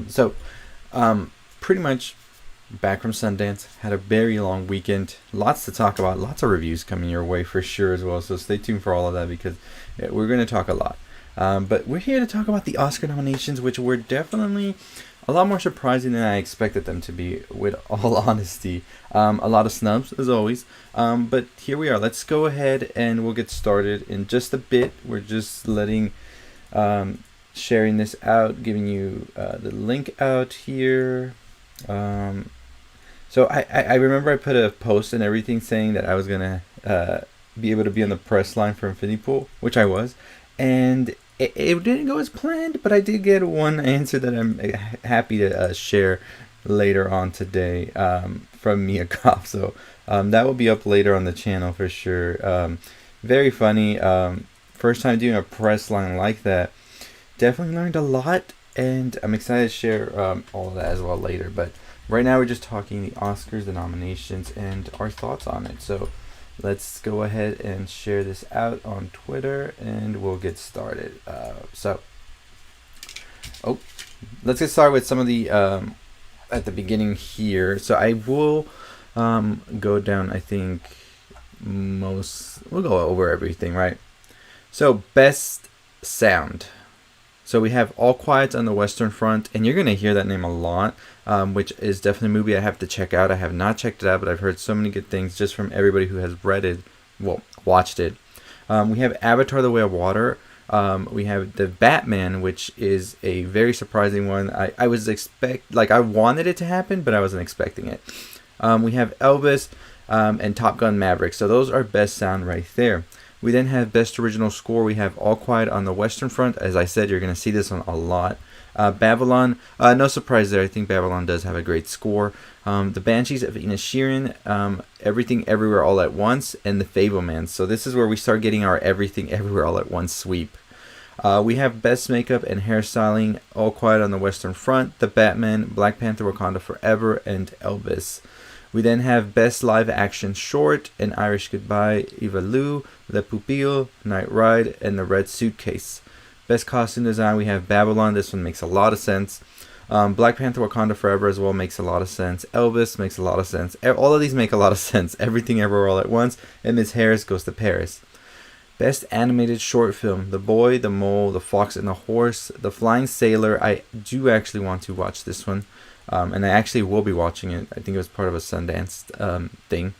So, pretty much back from Sundance. Had a very long weekend. Lots to talk about. Lots of reviews coming your way for sure as well. So stay tuned for all of that because we're going to talk a lot. But we're here to talk about the Oscar nominations, which were definitely a lot more surprising than I expected them to be, with all honesty. A lot of snubs, as always. But here we are. Let's go ahead and we'll get started in just a bit. We're just sharing this out, giving you the link out here. So I remember I put a post and everything saying that I was going to be able to be on the press line for Infinity Pool, which I was. And it didn't go as planned, but I did get one answer that I'm happy to share later on today from Mia Goff. So that will be up later on the channel for sure. Very funny. First time doing a press line like that. Definitely learned a lot, and I'm excited to share all of that as well later. But right now we're just talking the Oscars, the nominations, and our thoughts on it. So let's go ahead and share this out on Twitter, and we'll get started. Let's get started with some of the at the beginning here. So I will go down. I think we'll go over everything, right? So best sound. So we have All Quiet on the Western Front, and you're going to hear that name a lot, which is definitely a movie I have to check out. I have not checked it out, but I've heard so many good things just from everybody who has watched it. We have Avatar: The Way of Water. We have The Batman, which is a very surprising one. I wanted it to happen, but I wasn't expecting it. We have Elvis and Top Gun: Maverick. So those are best sound right there. We then have Best Original Score. We have All Quiet on the Western Front. As I said, you're going to see this one a lot. Babylon, no surprise there. I think Babylon does have a great score. The Banshees of Inisherin, Everything Everywhere All at Once, and The Fabelmans. So this is where we start getting our Everything Everywhere All at Once sweep. We have Best Makeup and Hairstyling, All Quiet on the Western Front, The Batman, Black Panther Wakanda Forever, and Elvis. We then have Best Live Action Short, An Irish Goodbye, Eva Lou, Le Pupille, Night Ride, and The Red Suitcase. Best Costume Design, we have Babylon. This one makes a lot of sense. Black Panther Wakanda Forever as well makes a lot of sense. Elvis makes a lot of sense. All of these make a lot of sense. Everything Everywhere All at Once, and Miss Harris Goes to Paris. Best Animated Short Film, The Boy, the Mole, The Fox and the Horse, The Flying Sailor. I do actually want to watch this one. And I actually will be watching it. I think it was part of a Sundance thing.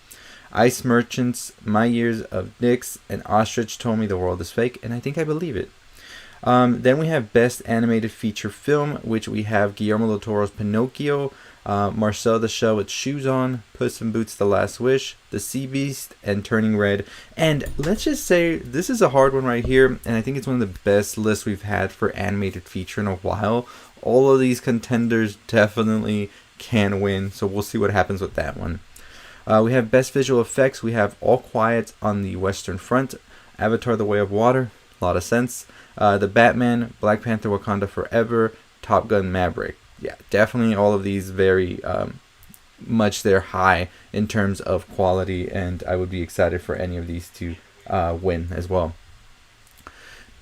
Ice Merchants, My Years of Nyx, and Ostrich Told Me the World is Fake, and I think I believe it. Then we have Best Animated Feature Film, which we have Guillermo del Toro's Pinocchio, Marcel the Shell with Shoes On, Puss in Boots: The Last Wish, The Sea Beast, and Turning Red. And let's just say this is a hard one right here, and I think it's one of the best lists we've had for animated feature in a while. All of these contenders definitely can win, so we'll see what happens with that one. We have Best Visual Effects. We have All Quiet on the Western Front, Avatar: The Way of Water, a lot of sense. The Batman, Black Panther Wakanda Forever, Top Gun: Maverick. Yeah, definitely all of these very much they're high in terms of quality, and I would be excited for any of these to win as well.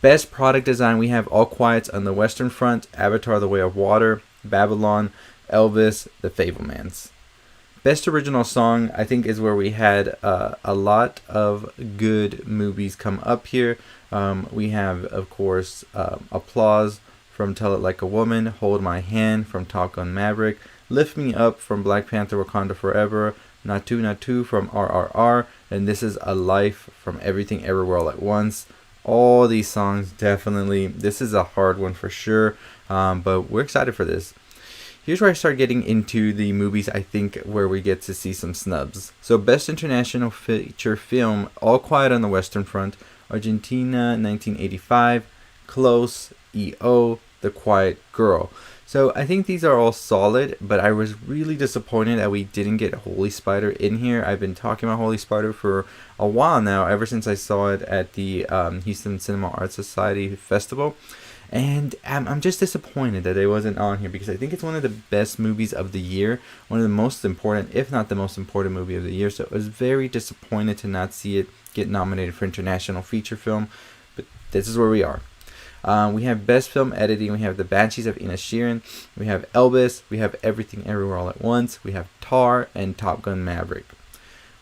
Best Product Design, we have All Quiet on the Western Front, Avatar: The Way of Water, Babylon, Elvis, The Fabelmans. Best Original Song, I think, is where we had a lot of good movies come up here. We have, of course, Applause from Tell It Like a Woman, Hold My Hand from Top Gun: Maverick, Lift Me Up from Black Panther Wakanda Forever, Natu Natu from RRR, and This Is a Life from Everything Everywhere All at Once. All these songs, definitely. This is a hard one for sure, but we're excited for this. Here's where I start getting into the movies I think where we get to see some snubs. So Best International Feature Film, All Quiet on the Western Front, Argentina 1985, Close, E.O., The Quiet Girl. So I think these are all solid, but I was really disappointed that we didn't get Holy Spider in here. I've been talking about Holy Spider for a while now, ever since I saw it at the Houston Cinema Arts Society Festival. And I'm just disappointed that it wasn't on here, because I think it's one of the best movies of the year, one of the most important, if not the most important movie of the year. So I was very disappointed to not see it get nominated for International Feature Film, but this is where we are. We have Best Film Editing. We have The Banshees of Inisherin. We have Elvis. We have Everything Everywhere All at Once. We have Tar and Top Gun Maverick.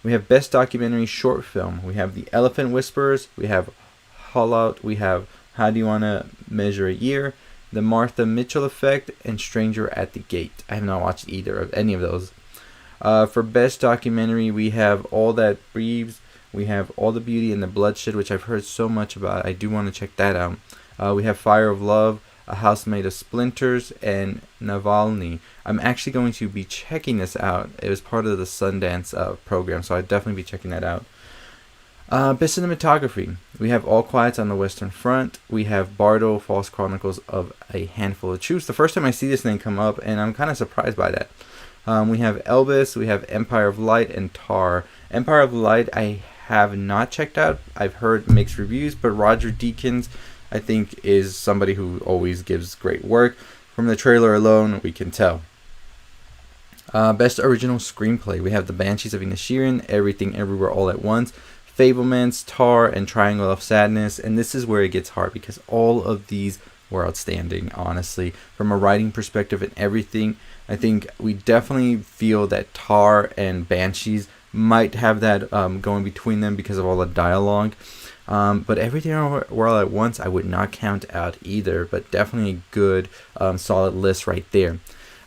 We have Best Documentary Short Film. We have The Elephant Whisperers. We have Hollout. We have How Do You Want to Measure a Year? The Martha Mitchell Effect, and Stranger at the Gate. I have not watched either of any of those. For Best Documentary, we have All That Breathes. We have All the Beauty and the Bloodshed, which I've heard so much about. I do want to check that out. We have Fire of Love, A House Made of Splinters, and Navalny. I'm actually going to be checking this out. It was part of the Sundance program, so I'd definitely be checking that out. Best Cinematography. We have All Quiet on the Western Front. We have Bardo, False Chronicles of a Handful of Truths. The first time I see this name come up, and I'm kind of surprised by that. We have Elvis. We have Empire of Light and Tar. Empire of Light I have not checked out. I've heard mixed reviews, but Roger Deakins, I think, is somebody who always gives great work. From the trailer alone, we can tell. Best Original Screenplay. We have The Banshees of Inisherin, Everything Everywhere All at Once, Fablemans, Tar, and Triangle of Sadness. And this is where it gets hard because all of these were outstanding, honestly. From a writing perspective and everything, I think we definitely feel that Tar and Banshees might have that going between them because of all the dialogue. But Everything Everywhere All at Once, I would not count out either, but definitely a good, solid list right there.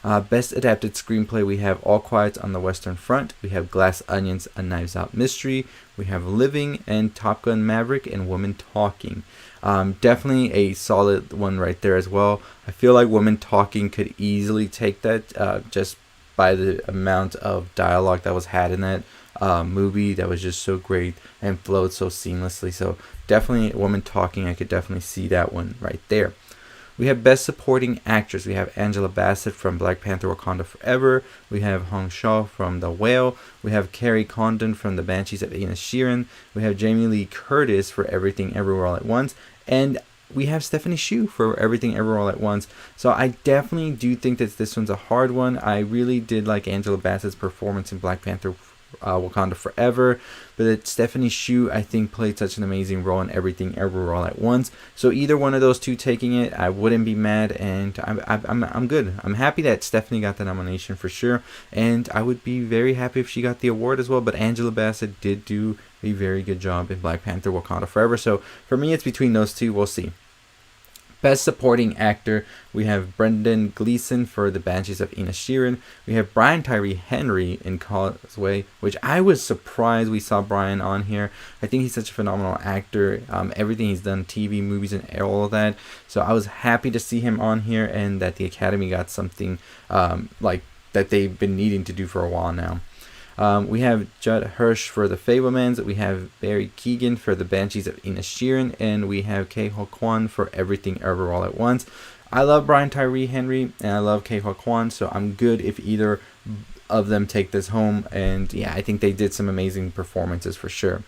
Best Adapted Screenplay, we have All Quiet on the Western Front. We have Glass Onions, A Knives Out Mystery. We have Living and Top Gun Maverick and Woman Talking. Definitely a solid one right there as well. I feel like Woman Talking could easily take that just by the amount of dialogue that was had in that movie that was just so great and flowed so seamlessly. So definitely Woman Talking, I could definitely see that one right there. We have Best Supporting Actress. We have Angela Bassett from Black Panther Wakanda Forever. We have Hong Shaw from The Whale. We have Carrie Condon from The Banshees of Inisherin. We have Jamie Lee Curtis for Everything Everywhere All at Once. And we have Stephanie Hsu for Everything Everywhere All at Once. So I definitely do think that this one's a hard one. I really did like Angela Bassett's performance in Black Panther Wakanda Forever, but Stephanie Hsu, I think, played such an amazing role in Everything Everywhere All at Once. So either one of those two taking it, I wouldn't be mad, and I'm good. I'm happy that Stephanie got the nomination for sure, and I would be very happy if she got the award as well. But Angela Bassett did do a very good job in Black Panther Wakanda Forever. So for me, it's between those two. We'll see. Best Supporting Actor, we have Brendan Gleeson for The Banshees of Inisherin. We have Brian Tyree Henry in Causeway, which I was surprised we saw Brian on here. I think he's such a phenomenal actor. Everything he's done, TV, movies, and all of that. So I was happy to see him on here, and that the Academy got something like that they've been needing to do for a while now. We have Judd Hirsch for The Fablemans. We have Barry Keoghan for The Banshees of Inisherin. And we have Ke Huy Quan for Everything Everywhere All at Once. I love Brian Tyree Henry and I love Ke Huy Quan, so I'm good if either of them take this home. And yeah, I think they did some amazing performances for sure.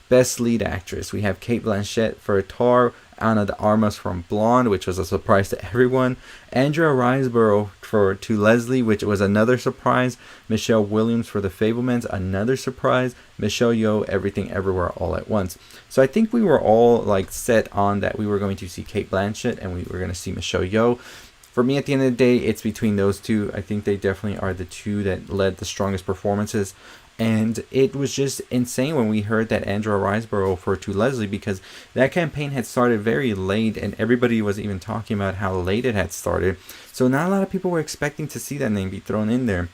Best Lead Actress, we have Cate Blanchett for Tar, Ana de Armas from Blonde, which was a surprise to everyone, Andrea Riseborough for To Leslie, which was another surprise, Michelle Williams for The Fablemans, another surprise, Michelle Yeoh, Everything Everywhere All at Once. So I think we were all like set on that we were going to see Cate Blanchett and we were going to see Michelle Yeoh. For me, at the end of the day, it's between those two. I think they definitely are the two that led the strongest performances. And it was just insane when we heard that Andrea Riseborough for To Leslie, because that campaign had started very late and everybody was even talking about how late it had started. So not a lot of people were expecting to see that name be thrown in there.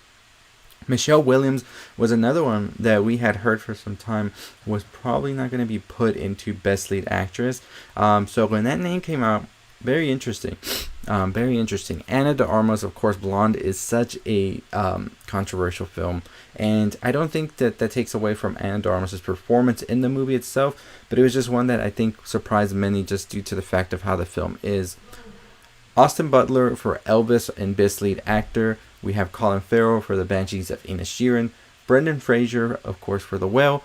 Michelle Williams was another one that we had heard for some time was probably not going to be put into Best Lead Actress. So when that name came out, very interesting. Very interesting. Ana de Armas, of course, Blonde is such a controversial film. And I don't think that takes away from Ana de Armas' performance in the movie itself. But it was just one that I think surprised many just due to the fact of how the film is. Austin Butler for Elvis and Best Lead Actor. We have Colin Farrell for The Banshees of Inisherin. Brendan Fraser, of course, for The Whale.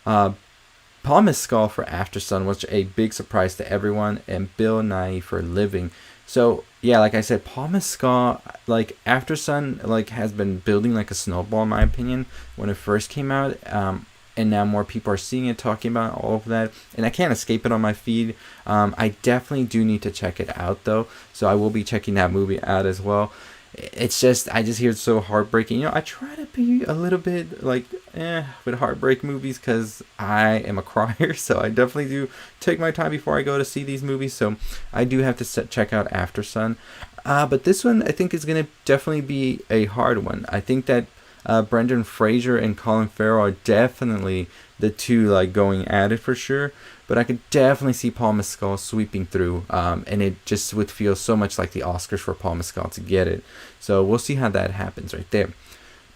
Paul Mescal for Aftersun was a big surprise to everyone, and Bill Nighy for Living. So yeah, like I said, Paul Mescal, like Aftersun, like has been building like a snowball in my opinion when it first came out. and now more people are seeing it, talking about all of that, and I can't escape it on my feed. I definitely do need to check it out though, so I will be checking that movie out as well. It's just, I just hear it's so heartbreaking. I try to be a little bit like with heartbreak movies because I am a crier, so I definitely do take my time before I go to see these movies. So I do have to check out After Sun. But this one I think is gonna definitely be a hard one. I think that Brendan Fraser and Colin Farrell are definitely the two like going at it for sure. But I could definitely see Paul Mescal sweeping through, and it just would feel so much like the Oscars for Paul Mescal to get it. So we'll see how that happens right there.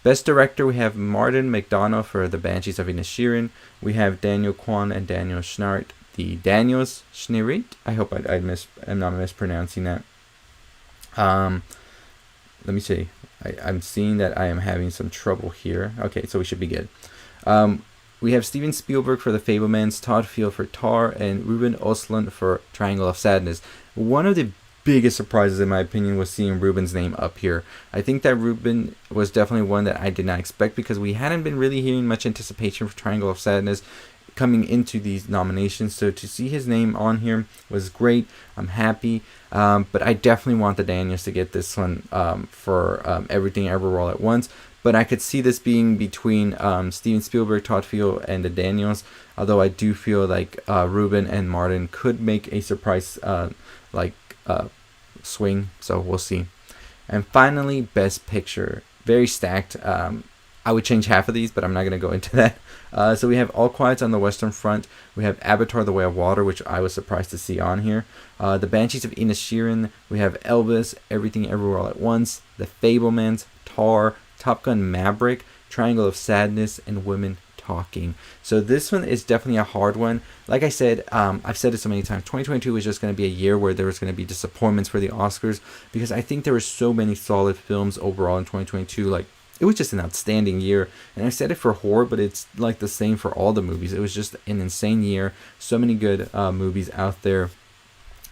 Best Director, we have Martin McDonagh for The Banshees of Inisherin. We have Daniel Kwan and Daniel Schnart, the Daniels Schneerit. I hope I'm not mispronouncing that. Let me see. I'm seeing that I am having some trouble here. Okay, so we should be good. We have Steven Spielberg for The Fabelmans, Todd Field for Tar, and Ruben Östlund for Triangle of Sadness. One of the biggest surprises, in my opinion, was seeing Ruben's name up here. I think that Ruben was definitely one that I did not expect because we hadn't been really hearing much anticipation for Triangle of Sadness coming into these nominations. So to see his name on here was great. I'm happy. But I definitely want the Daniels to get this one for Everything Everywhere All at Once. But I could see this being between Steven Spielberg, Todd Field, and the Daniels. Although I do feel like Ruben and Martin could make a surprise swing. So we'll see. And finally, Best Picture. Very stacked. I would change half of these, but I'm not going to go into that. So we have All Quiet on the Western Front. We have Avatar: The Way of Water, which I was surprised to see on here. The Banshees of Inisherin. We have Elvis, Everything Everywhere All at Once, The Fabelmans, Tar, Top Gun Maverick, Triangle of Sadness, and Women Talking. So this one is definitely a hard one. Like I said, I've said it so many times, 2022 is just going to be a year where there was going to be disappointments for the Oscars because I think there were so many solid films overall in 2022. Like, it was just an outstanding year. And I said it for horror, but it's like the same for all the movies. It was just an insane year. So many good movies out there.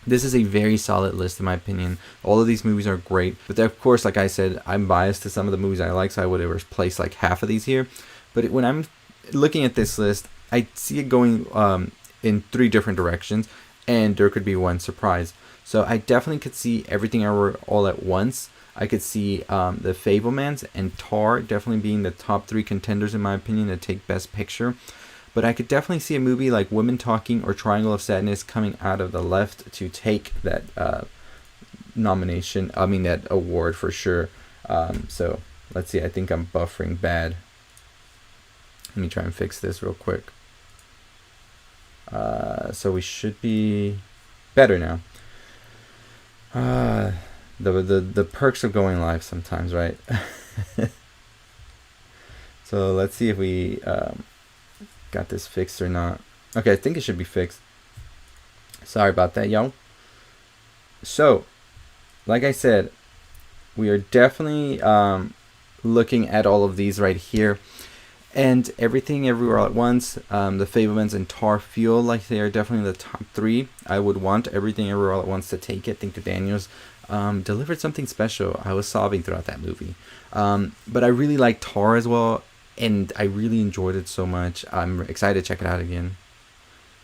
This is a very solid list in my opinion. All of these movies are great. But of course, like I said, I'm biased to some of the movies I like, so I would have replaced like half of these here. But when I'm looking at this list, I see it going in 3 different directions. And there could be one surprise. So I definitely could see Everything Everywhere All at Once. I could see The Fabelmans and Tar definitely being the top 3 contenders in my opinion to take Best Picture. But I could definitely see a movie like Women Talking or Triangle of Sadness coming out of the left to take that that award for sure. So let's see, I think I'm buffering bad. Let me try and fix this real quick. So we should be better now. The perks of going live sometimes, right? So let's see if we got this fixed or not. Okay, I think it should be fixed. Sorry about that, y'all. So, like I said, we are definitely looking at all of these right here. And Everything Everywhere All at Once, The Fabelmans, and Tar feel like they are definitely the top 3. I would want Everything Everywhere All at Once to take it. I think the Daniels delivered something special. I was sobbing throughout that movie. But I really like Tar as well. And I really enjoyed it so much. I'm excited to check it out again.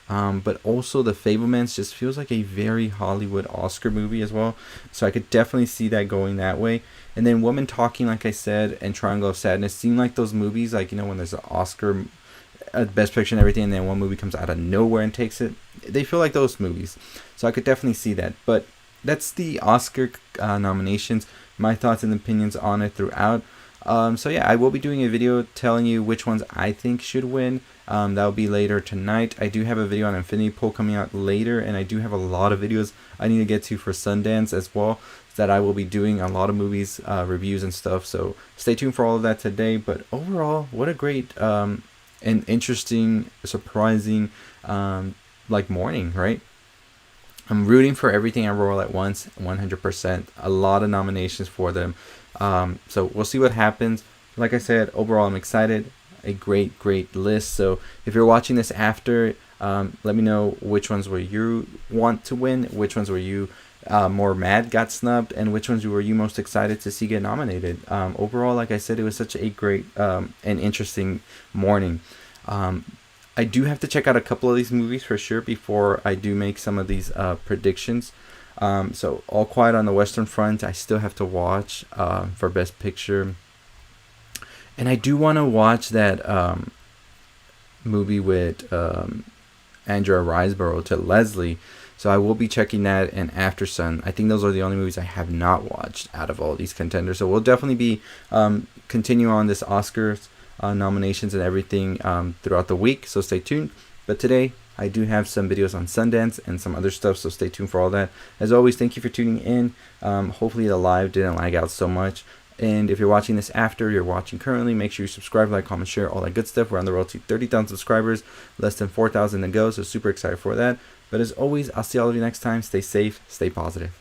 But also The Fabelmans just feels like a very Hollywood Oscar movie as well. So I could definitely see that going that way. And then Woman Talking, like I said, and Triangle of Sadness seem like those movies, like, when there's an Oscar, Best Picture and everything, and then one movie comes out of nowhere and takes it. They feel like those movies. So I could definitely see that. But that's the Oscar nominations. My thoughts and opinions on it throughout. So yeah, I will be doing a video telling you which ones I think should win. That will be later tonight. I do have a video on Infinity Pool coming out later, and I do have a lot of videos I need to get to for Sundance as well, that I will be doing a lot of movies, reviews and stuff. So stay tuned for all of that today. But overall, what a great and interesting, surprising morning, right? I'm rooting for Everything Everywhere All at Once, 100%. A lot of nominations for them. So we'll see what happens. Like I said, overall, I'm excited. A great list. So if you're watching this after, let me know which ones were you want to win, which ones were you more mad got snubbed, and which ones were you most excited to see get nominated. Overall, like I said, it was such a great and interesting morning. I do have to check out a couple of these movies for sure before I do make some of these predictions. So All Quiet on the Western Front, I still have to watch for Best Picture. And I do want to watch that movie with Andrea Riseborough to Leslie. So I will be checking that and After Sun. I think those are the only movies I have not watched out of all these contenders. So we'll definitely be continue on this Oscars nominations and everything throughout the week. So stay tuned. But today I do have some videos on Sundance and some other stuff. So stay tuned for all that. As always, thank you for tuning in. Hopefully the live didn't lag out so much. And if you're watching this after you're watching currently, make sure you subscribe, like, comment, share, all that good stuff. We're on the road to 30,000 subscribers, less than 4,000 to go, so super excited for that. But as always, I'll see all of you next time. Stay safe, stay positive.